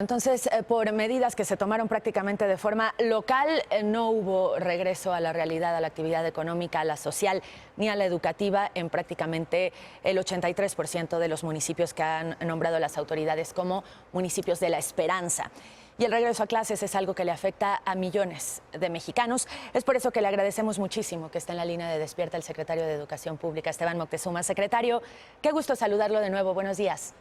Entonces, por medidas que se tomaron prácticamente de forma local, no hubo regreso a la realidad, a la actividad económica, a la social ni a la educativa en prácticamente el 83% de los municipios que han nombrado las autoridades como municipios de la esperanza. Y el regreso a clases es algo que le afecta a millones de mexicanos. Es por eso que le agradecemos muchísimo que esté en la línea de Despierta el secretario de Educación Pública, Esteban Moctezuma. Secretario, qué gusto saludarlo de nuevo. Buenos días.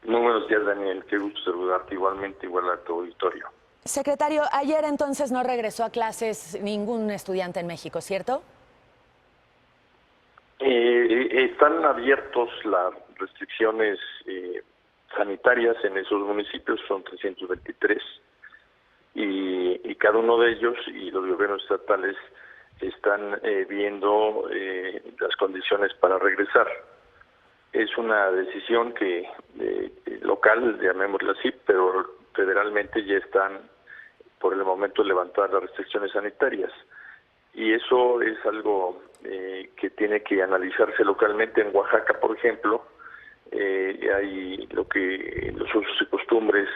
Muy buenos días, Daniel. Qué gusto saludarte igualmente, igual a tu auditorio. Secretario, ayer entonces no regresó a clases ningún estudiante en México, ¿cierto? Están abiertos las restricciones sanitarias en esos municipios, son 323, y cada uno de ellos y los gobiernos estatales están viendo las condiciones para regresar. Es una decisión que local, llamémosla así, pero federalmente ya están por el momento levantadas las restricciones sanitarias. Y eso es algo que tiene que analizarse localmente. En Oaxaca, por ejemplo, hay lo que los usos y costumbres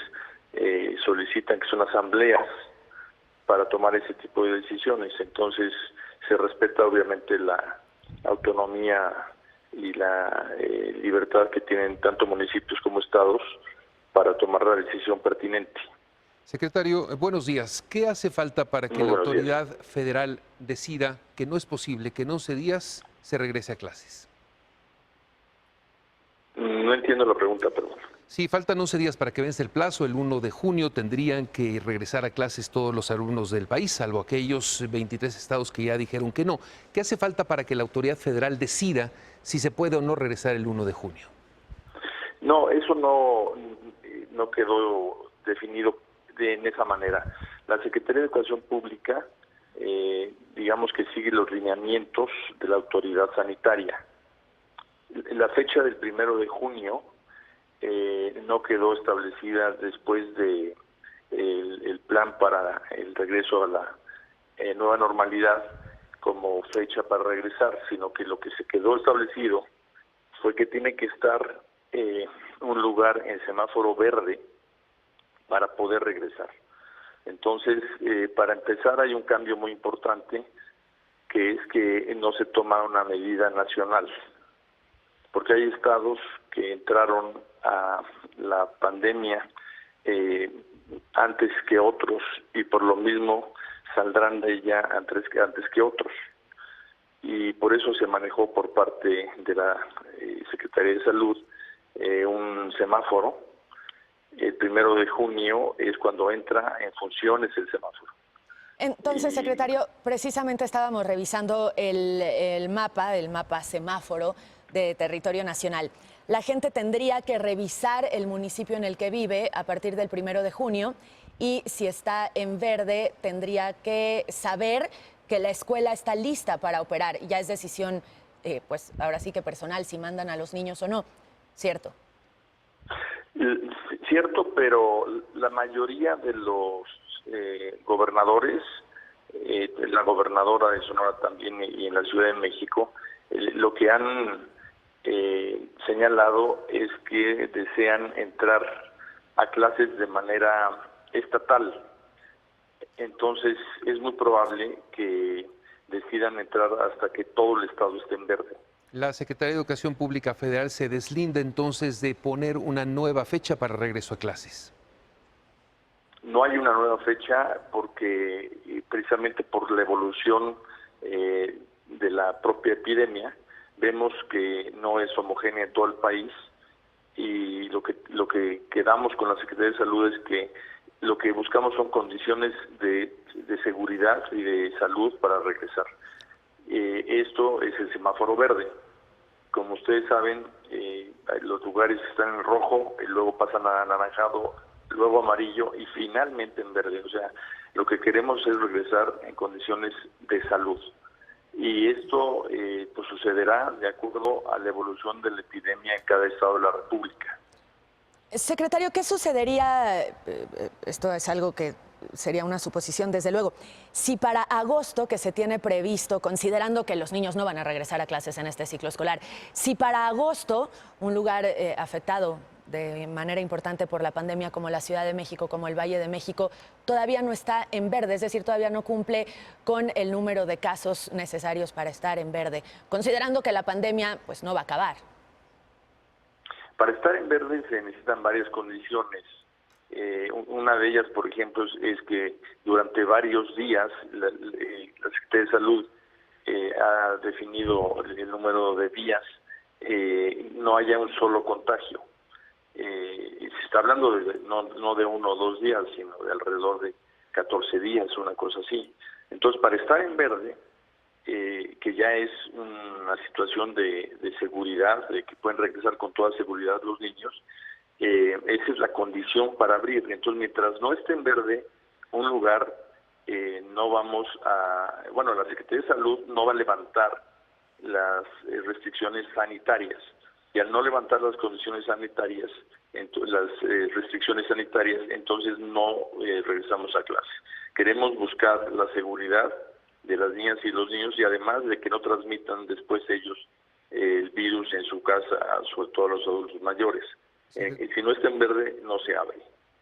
solicitan, que son asambleas para tomar ese tipo de decisiones. Entonces se respeta obviamente la autonomía y la libertad que tienen tanto municipios como estados para tomar la decisión pertinente. Secretario, buenos días. ¿Qué hace falta para que la autoridad federal decida que no es posible que en 11 días se regrese a clases? No entiendo la pregunta, perdón. Sí, faltan 11 días para que vence el plazo. El 1 de junio tendrían que regresar a clases todos los alumnos del país, salvo aquellos 23 estados que ya dijeron que no. ¿Qué hace falta para que la autoridad federal decida si se puede o no regresar el 1 de junio? No, eso no quedó definido en esa manera. La Secretaría de Educación Pública, digamos que sigue los lineamientos de la autoridad sanitaria. La fecha del 1 de junio no quedó establecida después de el plan para el regreso a la nueva normalidad como fecha para regresar, sino que lo que se quedó establecido fue que tiene que estar un lugar en semáforo verde para poder regresar. Entonces, para empezar, hay un cambio muy importante, que es que no se toma una medida nacional, porque hay estados que entraron a la pandemia antes que otros y por lo mismo saldrán de ella antes que otros. Y por eso se manejó por parte de la Secretaría de Salud un semáforo. El 1 de junio es cuando entra en funciones el semáforo. Entonces, secretario, precisamente estábamos revisando el mapa semáforo de territorio nacional. La gente tendría que revisar el municipio en el que vive a partir del 1 de junio y si está en verde tendría que saber que la escuela está lista para operar. Ya es decisión, pues ahora sí que personal, si mandan a los niños o no, ¿cierto? Cierto, pero la mayoría de los gobernadores, la gobernadora de Sonora también y en la Ciudad de México, lo que han señalado es que desean entrar a clases de manera estatal. Entonces es muy probable que decidan entrar hasta que todo el estado esté en verde. La Secretaría de Educación Pública Federal se deslinda entonces de poner una nueva fecha para regreso a clases. No hay una nueva fecha porque precisamente por la evolución de la propia epidemia vemos que no es homogénea en todo el país y lo que quedamos con la Secretaría de Salud es que lo que buscamos son condiciones de seguridad y de salud para regresar. Esto es el semáforo verde. Como ustedes saben, los lugares están en rojo, y luego pasan a anaranjado, luego amarillo y finalmente en verde. O sea, lo que queremos es regresar en condiciones de salud. Y esto pues sucederá de acuerdo a la evolución de la epidemia en cada estado de la República. Secretario, ¿qué sucedería? Esto es algo que sería una suposición, desde luego. Si para agosto, que se tiene previsto, considerando que los niños no van a regresar a clases en este ciclo escolar, si para agosto un lugar afectado de manera importante por la pandemia, como la Ciudad de México, como el Valle de México, todavía no está en verde, es decir, todavía no cumple con el número de casos necesarios para estar en verde, considerando que la pandemia pues no va a acabar. Para estar en verde se necesitan varias condiciones. Una de ellas, por ejemplo, es que durante varios días la Secretaría de Salud ha definido el número de días, no haya un solo contagio. Se está hablando no de 1 o 2 días, sino de alrededor de 14 días, una cosa así. Entonces, para estar en verde, que ya es una situación de seguridad, de que pueden regresar con toda seguridad los niños, esa es la condición para abrir. Entonces, mientras no esté en verde un lugar, no vamos a... Bueno, la Secretaría de Salud no va a levantar las restricciones sanitarias. Y al no levantar las condiciones sanitarias, las restricciones sanitarias, entonces no regresamos a clase. Queremos buscar la seguridad de las niñas y los niños y además de que no transmitan después ellos el virus en su casa, sobre todo a los adultos mayores. Si no está en verde, no se abre.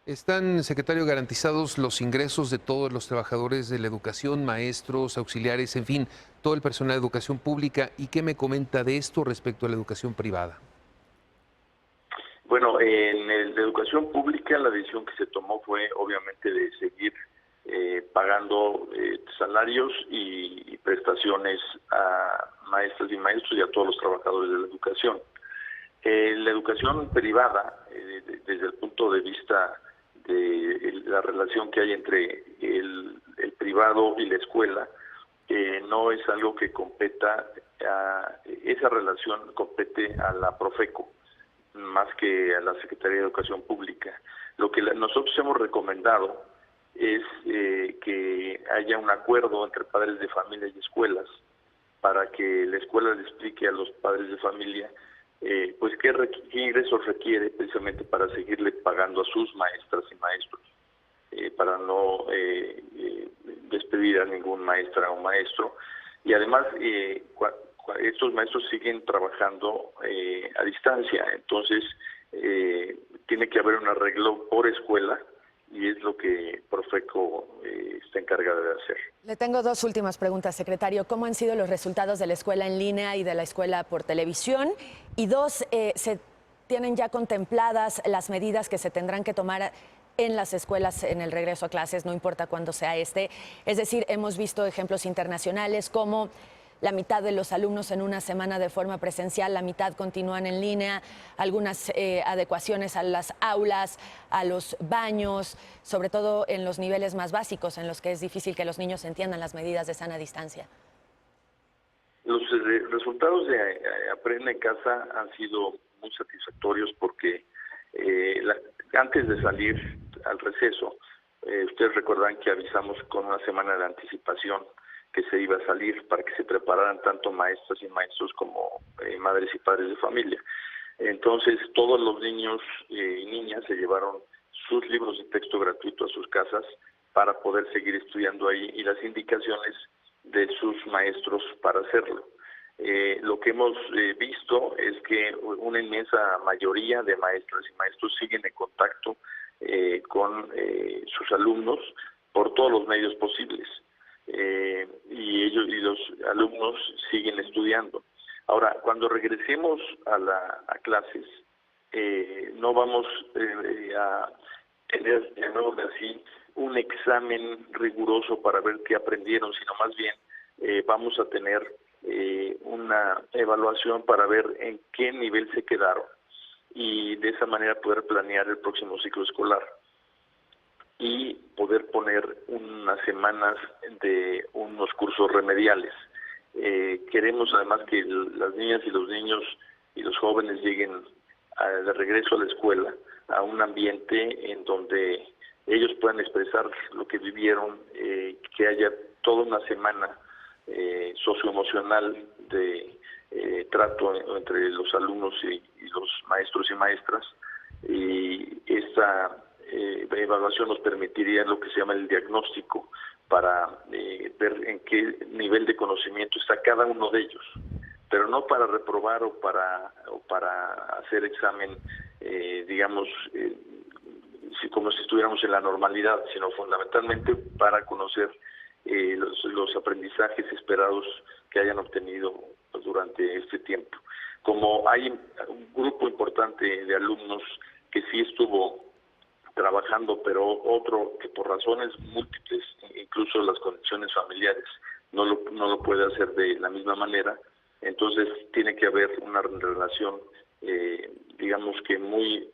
¿Están, secretario, garantizados los ingresos de todos los trabajadores de la educación, maestros, auxiliares, en fin, todo el personal de educación pública? ¿Y qué me comenta de esto respecto a la educación privada? Bueno, en la educación pública la decisión que se tomó fue obviamente de seguir pagando salarios y prestaciones a maestras y maestros y a todos los trabajadores de la educación. La educación privada, desde el punto de vista de la relación que hay entre el privado y la escuela, no es algo que competa, esa relación compete a la Profeco, más que a la Secretaría de Educación Pública. Lo que nosotros hemos recomendado es que haya un acuerdo entre padres de familia y escuelas para que la escuela le explique a los padres de familia pues qué ingresos requiere precisamente para seguirle pagando a sus maestras y maestros, para no despedir a ningún maestra o maestro. Y además estos maestros siguen trabajando a distancia, entonces tiene que haber un arreglo por escuela y es lo que Profeco está encargada de hacer. Le tengo 2 últimas preguntas, secretario. ¿Cómo han sido los resultados de la escuela en línea y de la escuela por televisión? Y 2, ¿se tienen ya contempladas las medidas que se tendrán que tomar en las escuelas en el regreso a clases, no importa cuándo sea este? Es decir, hemos visto ejemplos internacionales como la mitad de los alumnos en una semana de forma presencial, la mitad continúan en línea, algunas adecuaciones a las aulas, a los baños, sobre todo en los niveles más básicos, en los que es difícil que los niños entiendan las medidas de sana distancia. Los resultados de Aprende en Casa han sido muy satisfactorios porque antes de salir al receso, ustedes recordarán que avisamos con una semana de anticipación que se iba a salir para que se prepararan tanto maestras y maestros como madres y padres de familia. Entonces todos los niños y niñas se llevaron sus libros de texto gratuito a sus casas para poder seguir estudiando ahí y las indicaciones de sus maestros para hacerlo. Lo que hemos visto es que una inmensa mayoría de maestras y maestros siguen en contacto con sus alumnos por todos los medios posibles. Y ellos y los alumnos siguen estudiando. Ahora, cuando regresemos a clases, no vamos a tener de nuevo así un examen riguroso para ver qué aprendieron, sino más bien vamos a tener una evaluación para ver en qué nivel se quedaron y de esa manera poder planear el próximo ciclo escolar y poder poner unas semanas de unos cursos remediales. Queremos además que las niñas y los niños y los jóvenes lleguen de regreso a la escuela a un ambiente en donde ellos puedan expresar lo que vivieron, que haya toda una semana socioemocional de trato entre los alumnos y los maestros y maestras, y esta evaluación nos permitiría lo que se llama el diagnóstico para ver en qué nivel de conocimiento está cada uno de ellos, pero no para reprobar o para hacer examen digamos, como si estuviéramos en la normalidad, sino fundamentalmente para conocer los aprendizajes esperados que hayan obtenido durante este tiempo. Como hay un grupo importante de alumnos que sí estuvo trabajando, pero otro que por razones múltiples, incluso las condiciones familiares, no lo puede hacer de la misma manera, entonces tiene que haber una relación, digamos que muy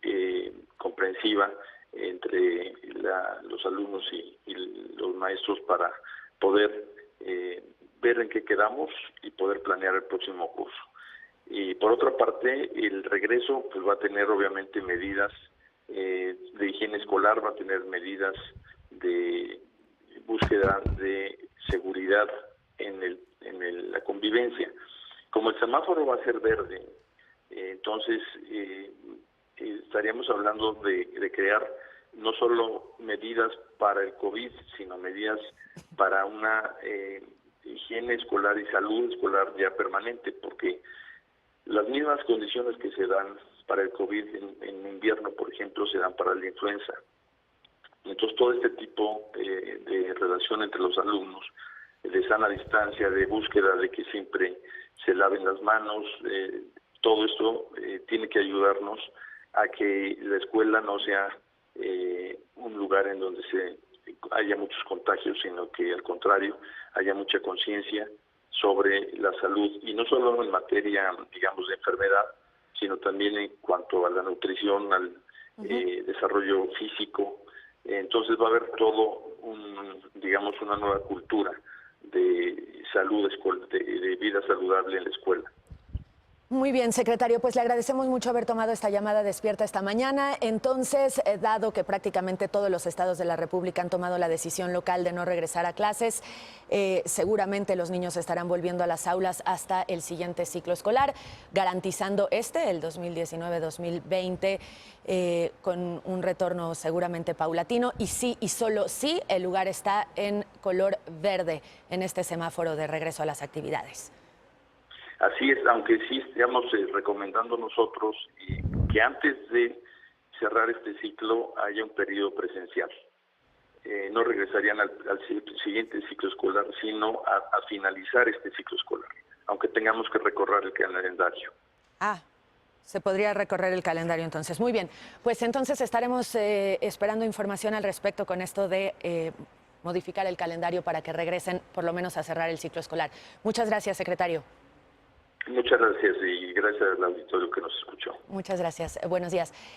comprensiva entre los alumnos y los maestros para poder ver en qué quedamos y poder planear el próximo curso. Y por otra parte, el regreso pues va a tener obviamente medidas de higiene escolar, va a tener medidas de búsqueda de seguridad en la convivencia. Como el semáforo va a ser verde, entonces estaríamos hablando de crear no solo medidas para el COVID, sino medidas para una higiene escolar y salud escolar ya permanente, porque las mismas condiciones que se dan para el COVID en invierno, por ejemplo, se dan para la influenza. Entonces, todo este tipo de relación entre los alumnos, de sana distancia, de búsqueda de que siempre se laven las manos, todo esto tiene que ayudarnos a que la escuela no sea un lugar en donde haya muchos contagios, sino que al contrario, haya mucha conciencia sobre la salud, y no solo en materia, digamos, de enfermedad, sino también en cuanto a la nutrición, al desarrollo físico. Entonces va a haber todo digamos, una nueva cultura de salud, de vida saludable en la escuela. Muy bien, secretario, pues le agradecemos mucho haber tomado esta llamada despierta esta mañana. Entonces, dado que prácticamente todos los estados de la República han tomado la decisión local de no regresar a clases, seguramente los niños estarán volviendo a las aulas hasta el siguiente ciclo escolar, garantizando el 2019-2020, con un retorno seguramente paulatino. Y sí, y solo sí, el lugar está en color verde en este semáforo de regreso a las actividades. Así es, aunque sí estamos recomendando nosotros que antes de cerrar este ciclo haya un periodo presencial. No regresarían al siguiente ciclo escolar, sino a finalizar este ciclo escolar, aunque tengamos que recorrer el calendario. Se podría recorrer el calendario entonces. Muy bien, pues entonces estaremos esperando información al respecto con esto de modificar el calendario para que regresen por lo menos a cerrar el ciclo escolar. Muchas gracias, secretario. Muchas gracias y gracias al auditorio que nos escuchó. Muchas gracias. Buenos días.